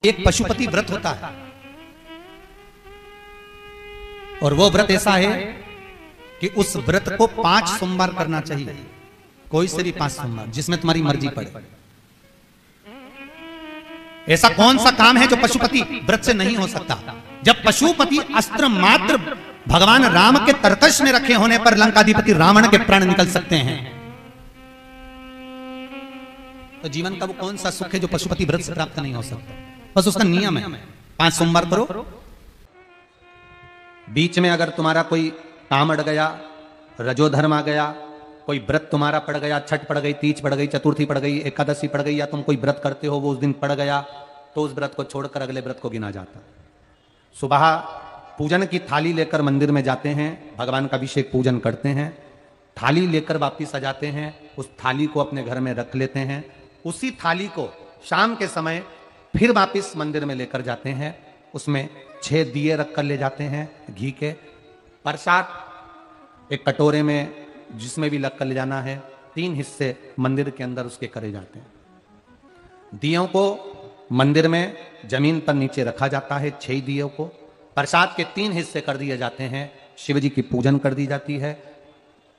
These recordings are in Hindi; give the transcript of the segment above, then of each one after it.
एक पशुपति व्रत होता है और वो व्रत ऐसा है कि उस व्रत को 5 सोमवार करना चाहिए, कोई से भी 5 सोमवार, जिसमें तुम्हारी मर्जी पड़े। ऐसा कौन सा काम है जो पशुपति व्रत से नहीं हो सकता? जब पशुपति अस्त्र मात्र भगवान राम के तरकश में रखे होने पर लंकाधिपति रावण के प्राण निकल सकते हैं, तो जीवन का वो कौन सा सुख है जो पशुपति व्रत से प्राप्त नहीं हो सकता? बस उसका नियम है, 5 सोमवार करो। बीच में अगर तुम्हारा कोई काम अड़ गया, रजोधर्म आ गया, कोई व्रत तुम्हारा पड़ गया, छठ पड़ गई, तीज पड़ गई, चतुर्थी पड़ गई, एकादशी पड़ गई, या तुम कोई व्रत करते हो वो उस दिन पड़ गया, तो उस व्रत को छोड़कर अगले व्रत को गिना जाता। सुबह पूजन की थाली लेकर मंदिर में जाते हैं, भगवान का अभिषेक पूजन करते हैं, थाली लेकर वापिस आ जाते हैं, उस थाली को अपने घर में रख लेते हैं, उसी थाली को शाम के समय फिर वापिस मंदिर में लेकर जाते हैं, उसमें 6 दिए रखकर ले जाते हैं, घी के प्रसाद एक कटोरे में जिसमें भी लग कर ले जाना है, 3 हिस्से मंदिर के अंदर उसके करे जाते हैं। दियों को मंदिर में जमीन पर नीचे रखा जाता है, 6 दियों को प्रसाद के 3 हिस्से कर दिए जाते हैं, शिव जी की पूजन कर दी जाती है।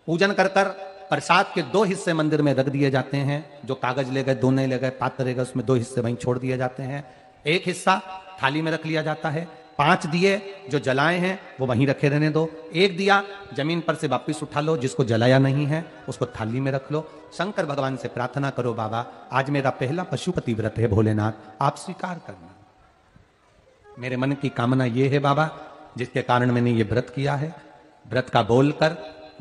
पूजन कर कर प्रसाद के 2 हिस्से मंदिर में रख दिए जाते हैं, जो कागज ले गए, दोने ले गए, पात्र ले गए, उसमें 2 हिस्से वहीं छोड़ दिए जाते हैं, 1 हिस्सा थाली में रख लिया जाता है। 5 दिए जो जलाए हैं वो वहीं रखे रहने दो, 1 दिया जमीन पर से वापिस उठा लो, जिसको जलाया नहीं है उसको थाली में रख लो। शंकर भगवान से प्रार्थना करो, बाबा आज मेरा पहला पशुपति व्रत है, भोलेनाथ आप स्वीकार करना, मेरे मन की कामना ये है बाबा, जिसके कारण मैंने ये व्रत किया है। व्रत का बोलकर,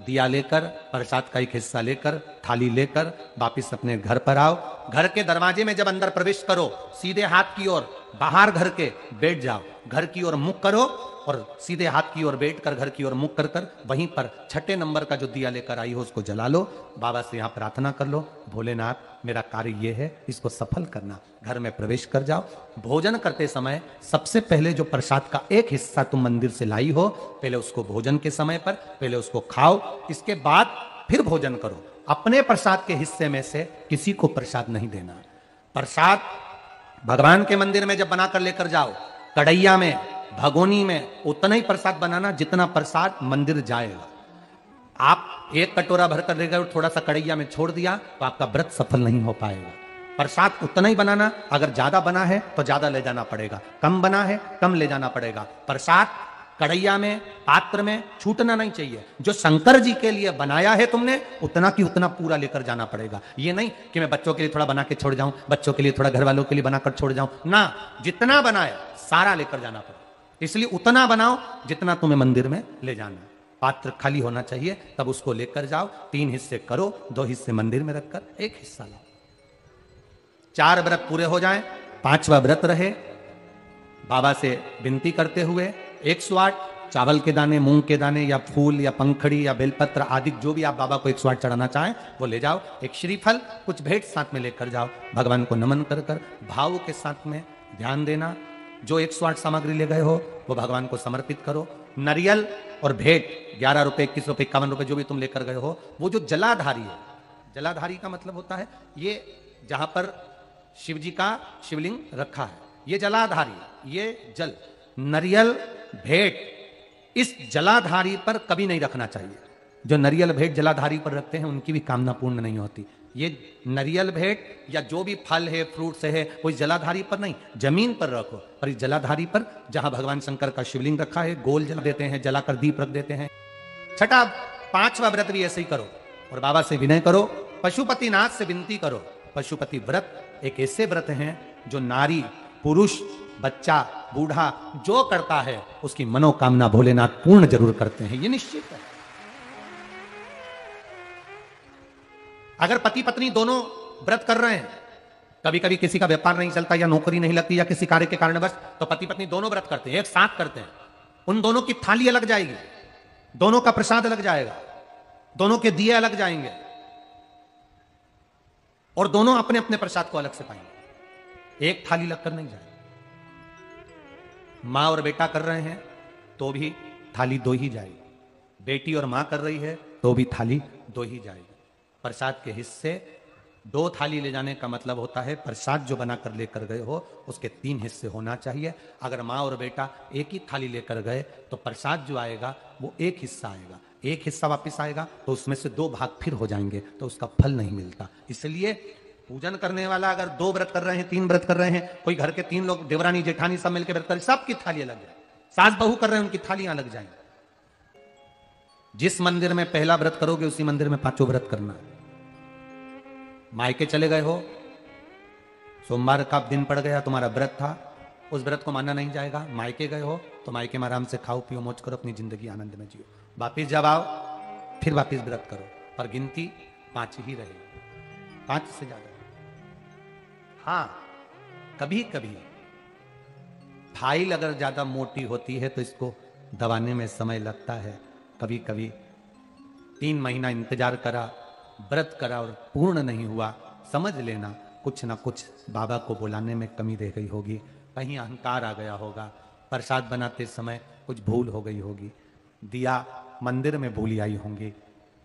दिया लेकर, प्रसाद का 1 हिस्सा लेकर, थाली लेकर वापिस अपने घर पर आओ। घर के दरवाजे में जब अंदर प्रवेश करो, सीधे हाथ की ओर बाहर घर के बैठ जाओ, घर की ओर मुख करो और सीधे हाथ की ओर बैठकर घर की ओर मुख कर कर वहीं पर 6ठे नंबर का जो दिया लेकर आई हो उसको जला लो। बाबा से यहाँ प्रार्थना कर लो, भोलेनाथ मेरा कार्य ये है, इसको सफल करना। घर में प्रवेश कर जाओ। भोजन करते समय सबसे पहले जो प्रसाद का 1 हिस्सा तुम मंदिर से लाई हो, पहले उसको भोजन के समय पर पहले उसको खाओ, इसके बाद फिर भोजन करो। अपने प्रसाद के हिस्से में से किसी को प्रसाद नहीं देना। प्रसाद भगवान के मंदिर में जब बनाकर लेकर जाओ, कढ़ैया में, भगोनी में उतना ही प्रसाद बनाना जितना प्रसाद मंदिर जाएगा। आप 1 कटोरा भरकर ले गए और थोड़ा सा कढ़ैया में छोड़ दिया तो आपका व्रत सफल नहीं हो पाएगा। प्रसाद उतना ही बनाना, अगर ज्यादा बना है तो ज्यादा ले जाना पड़ेगा, कम बना है कम ले जाना पड़ेगा। प्रसाद कढ़ैया में, पात्र में छूटना नहीं चाहिए। जो शंकर जी के लिए बनाया है तुमने, उतना की उतना पूरा लेकर जाना पड़ेगा। ये नहीं कि मैं बच्चों के लिए थोड़ा बना के छोड़ जाऊं, बच्चों के लिए थोड़ा घर वालों के लिए बनाकर छोड़ जाऊं, ना, जितना बनाया सारा लेकर जाना पड़ेगा। इसलिए उतना बनाओ जितना तुम्हें मंदिर में ले जाना। पात्र खाली होना चाहिए, तब उसको लेकर जाओ, 3 हिस्से करो, 2 हिस्से मंदिर में रखकर 1 हिस्सा लाओ। 4 व्रत पूरे हो जाएं, 5वां व्रत रहे, बाबा से विनती करते हुए 108 चावल के दाने, मूंग के दाने या फूल या पंखड़ी या बेलपत्र आदि जो भी आप बाबा को 108 चढ़ाना चाहें वो ले जाओ। एक श्रीफल, कुछ भेंट साथ में लेकर जाओ। भगवान को नमन कर कर भाव के साथ में ध्यान देना। जो 108 सामग्री ले गए हो वो भगवान को समर्पित करो। नारियल और भेंट 11 रुपए, 21 रुपए, 51 रुपए जो भी तुम लेकर गए हो, वो जो जलाधारी है, जलाधारी का मतलब होता है ये जहां पर शिव जी का शिवलिंग रखा है, ये जलाधारी, ये जल, नारियल भेंट इस जलाधारी पर कभी नहीं रखना चाहिए। जो नारियल भेंट जलाधारी पर रखते हैं उनकी भी कामना पूर्ण नहीं होती। ये नारियल भेंट या जो भी फल है, फ्रूट्स है, वो जलाधारी पर नहीं, जमीन पर रखो। और इस जलाधारी पर जहां भगवान शंकर का शिवलिंग रखा है, गोल जला देते हैं, जलाकर दीप रख देते हैं। 5वां व्रत भी ऐसे ही करो और बाबा से विनय करो, पशुपतिनाथ से विनती करो। पशुपति व्रत एक ऐसे व्रत हैं जो नारी, पुरुष, बच्चा, बूढ़ा जो करता है उसकी मनोकामना भोलेनाथ पूर्ण जरूर करते हैं, ये निश्चित है। अगर पति पत्नी दोनों व्रत कर रहे हैं, कभी कभी किसी का व्यापार नहीं चलता या नौकरी नहीं लगती या किसी कार्य के कारणवश, तो पति पत्नी दोनों व्रत करते हैं, एक साथ करते हैं। उन दोनों की थाली अलग जाएगी, दोनों का प्रसाद अलग जाएगा, दोनों के दिए अलग जाएंगे और दोनों अपने अपने प्रसाद को अलग से पाएंगे, एक थाली लगकर नहीं जाएगी। मां और बेटा कर रहे हैं तो भी थाली 2 ही जाएगी, बेटी और मां कर रही है तो भी थाली 2 ही जाएगी। प्रसाद के हिस्से 2 थाली ले जाने का मतलब होता है प्रसाद जो बना कर लेकर गए हो उसके 3 हिस्से होना चाहिए। अगर माँ और बेटा एक ही थाली लेकर गए तो प्रसाद जो आएगा वो 1 हिस्सा आएगा, 1 हिस्सा वापस आएगा तो उसमें से 2 भाग फिर हो जाएंगे, तो उसका फल नहीं मिलता। इसलिए पूजन करने वाला अगर 2 व्रत कर रहे हैं, 3 व्रत कर रहे हैं, कोई घर के 3 लोग देवरानी जेठानी सब मिलकर व्रत कर, सबकी थाली लग जाए, सास बहू कर रहे हैं उनकी थालियां लग जाएंगी। जिस मंदिर में पहला व्रत करोगे उसी मंदिर में 5 व्रत करना है। मायके चले गए हो, सोमवार का दिन पड़ गया, तुम्हारा व्रत था, उस व्रत को माना नहीं जाएगा। मायके गए हो तो मायके में आराम से खाओ पियो मौज करो, अपनी जिंदगी आनंद में जियो। वापिस जब आओ फिर वापिस व्रत करो, पर गिनती 5 ही रहेगी, 5 से ज्यादा। हाँ, कभी कभी फाइल अगर ज्यादा मोटी होती है तो इसको दबाने में समय लगता है। कभी कभी 3 महीना इंतजार करा, व्रत करा और पूर्ण नहीं हुआ, समझ लेना कुछ ना कुछ बाबा को बुलाने में कमी रह गई होगी, कहीं अहंकार आ गया होगा, प्रसाद बनाते समय कुछ भूल हो गई होगी, दिया मंदिर में भूली आई होंगी,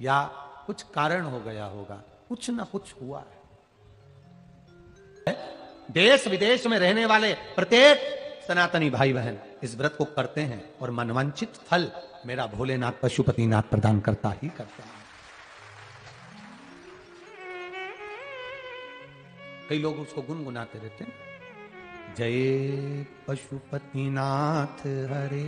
या कुछ कारण हो गया होगा, कुछ ना कुछ हुआ है। देश विदेश में रहने वाले प्रत्येक सनातनी भाई बहन इस व्रत को करते हैं और मनवांछित फल मेरा भोलेनाथ पशुपतिनाथ प्रदान करता ही करते हैं। कई लोग उसको गुनगुनाते रहते हैं, जय पशुपतिनाथ हरे।